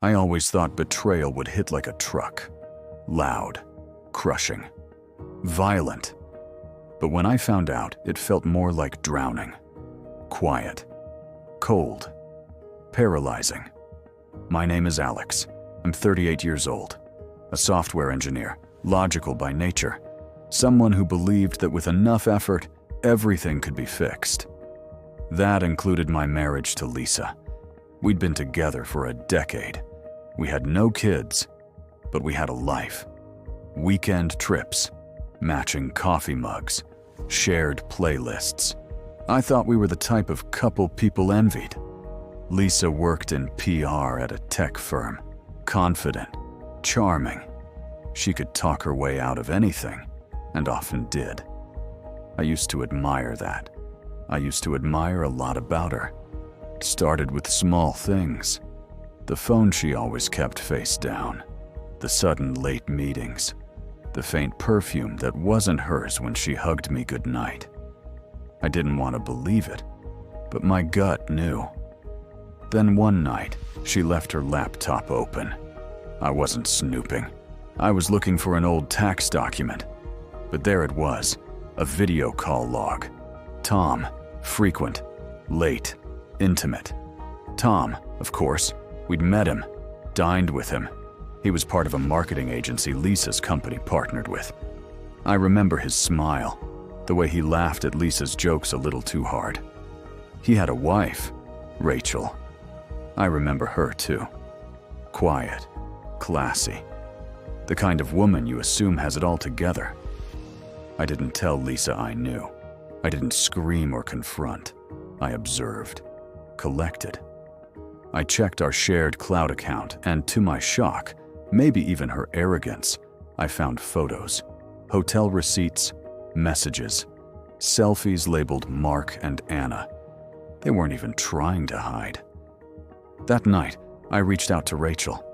I always thought betrayal would hit like a truck. Loud, crushing, violent. But when I found out, it felt more like drowning. Quiet, cold, paralyzing. My name is Alex. I'm 38 years old. A software engineer, logical by nature. Someone who believed that with enough effort, everything could be fixed. That included my marriage to Lisa. We'd been together for a decade. We had no kids, but we had a life. Weekend trips, matching coffee mugs, shared playlists. I thought we were the type of couple people envied. Lisa worked in PR at a tech firm, confident, charming. She could talk her way out of anything, and often did. I used to admire that. I used to admire a lot about her. It started with small things. The phone she always kept face down, the sudden late meetings, the faint perfume that wasn't hers when she hugged me goodnight. I didn't want to believe it, but my gut knew. Then one night, she left her laptop open. I wasn't snooping. I was looking for an old tax document. But there it was, a video call log. Tom, frequent, late, intimate. Tom, of course, we'd met him, dined with him. He was part of a marketing agency Lisa's company partnered with. I remember his smile, the way he laughed at Lisa's jokes a little too hard. He had a wife, Rachel. I remember her too. Quiet, classy. The kind of woman you assume has it all together. I didn't tell Lisa I knew. I didn't scream or confront. I observed, collected. I checked our shared cloud account, and to my shock, maybe even her arrogance, I found photos, hotel receipts, messages, selfies labeled Mark and Anna. They weren't even trying to hide. That night, I reached out to Rachel.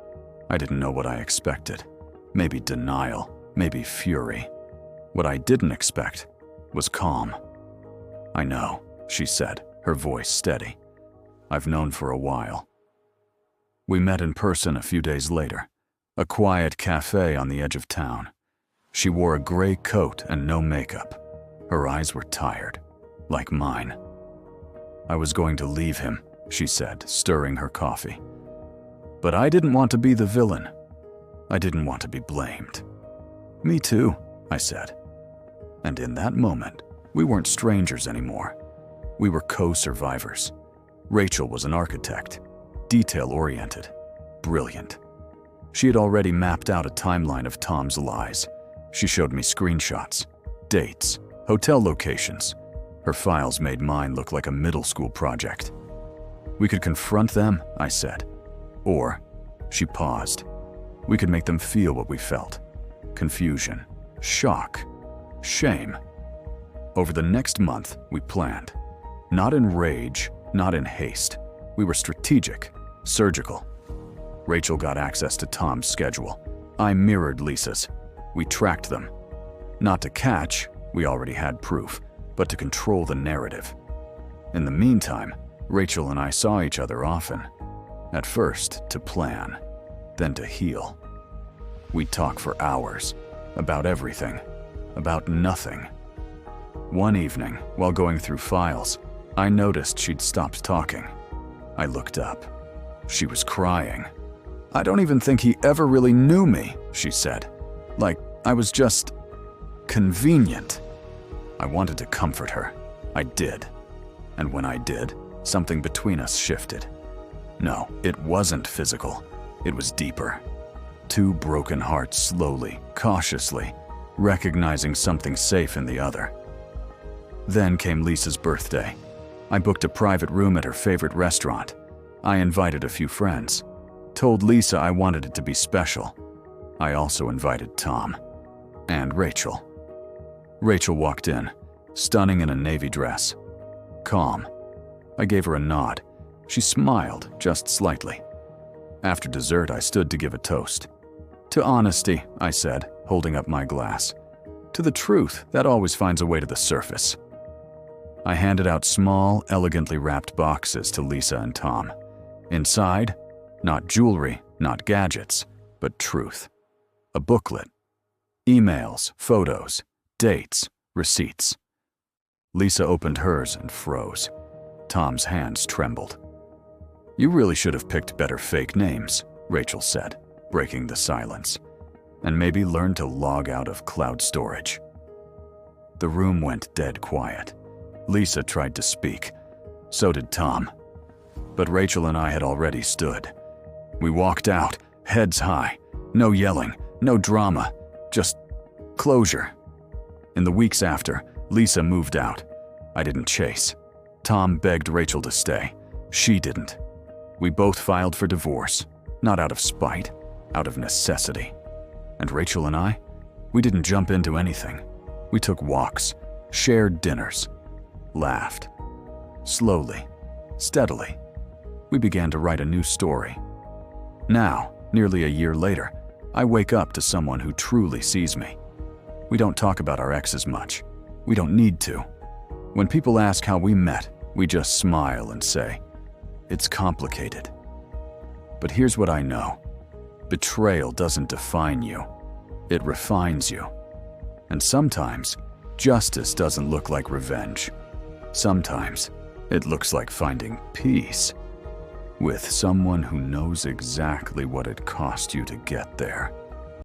I didn't know what I expected. Maybe denial, maybe fury. What I didn't expect was calm. "I know," she said, her voice steady. "I've known for a while." We met in person a few days later, a quiet cafe on the edge of town. She wore a gray coat and no makeup. Her eyes were tired, like mine. "I was going to leave him," she said, stirring her coffee. "But I didn't want to be the villain. I didn't want to be blamed." "Me too," I said. And in that moment, we weren't strangers anymore. We were co-survivors. Rachel was an architect, detail-oriented, brilliant. She had already mapped out a timeline of Tom's lies. She showed me screenshots, dates, hotel locations. Her files made mine look like a middle school project. "We could confront them," I said. Or, she paused, "we could make them feel what we felt. Confusion, shock, shame." Over the next month, we planned. Not in rage, not in haste. We were strategic, surgical. Rachel got access to Tom's schedule. I mirrored Lisa's. We tracked them. Not to catch, we already had proof, but to control the narrative. In the meantime, Rachel and I saw each other often. At first, to plan, then to heal. We'd talk for hours, about everything, about nothing. One evening, while going through files, I noticed she'd stopped talking. I looked up. She was crying. "I don't even think he ever really knew me," she said. "Like, I was just convenient." I wanted to comfort her. I did. And when I did, something between us shifted. No, it wasn't physical. It was deeper. Two broken hearts slowly, cautiously, recognizing something safe in the other. Then came Lisa's birthday. I booked a private room at her favorite restaurant. I invited a few friends. Told Lisa I wanted it to be special. I also invited Tom. And Rachel. Rachel walked in, stunning in a navy dress. Calm. I gave her a nod. She smiled, just slightly. After dessert, I stood to give a toast. "To honesty," I said, holding up my glass. "To the truth that always finds a way to the surface." I handed out small, elegantly wrapped boxes to Lisa and Tom. Inside, not jewelry, Not gadgets, but truth. A booklet. Emails, photos, dates, receipts. Lisa opened hers and froze. Tom's hands trembled. "You really should have picked better fake names," Rachel said, breaking the silence. "And maybe learn to log out of cloud storage." The room went dead quiet. Lisa tried to speak. So did Tom. But Rachel and I had already stood. We walked out, heads high. No yelling, no drama, just closure. In the weeks after, Lisa moved out. I didn't chase. Tom begged Rachel to stay. She didn't. We both filed for divorce, not out of spite, out of necessity. And Rachel and I, we didn't jump into anything. We took walks, shared dinners, laughed. Slowly, steadily, we began to write a new story. Now, nearly a year later, I wake up to someone who truly sees me. We don't talk about our exes much. We don't need to. When people ask how we met, we just smile and say, "It's complicated." But here's what I know. Betrayal doesn't define you. It refines you. And sometimes, justice doesn't look like revenge. Sometimes, it looks like finding peace with someone who knows exactly what it cost you to get there.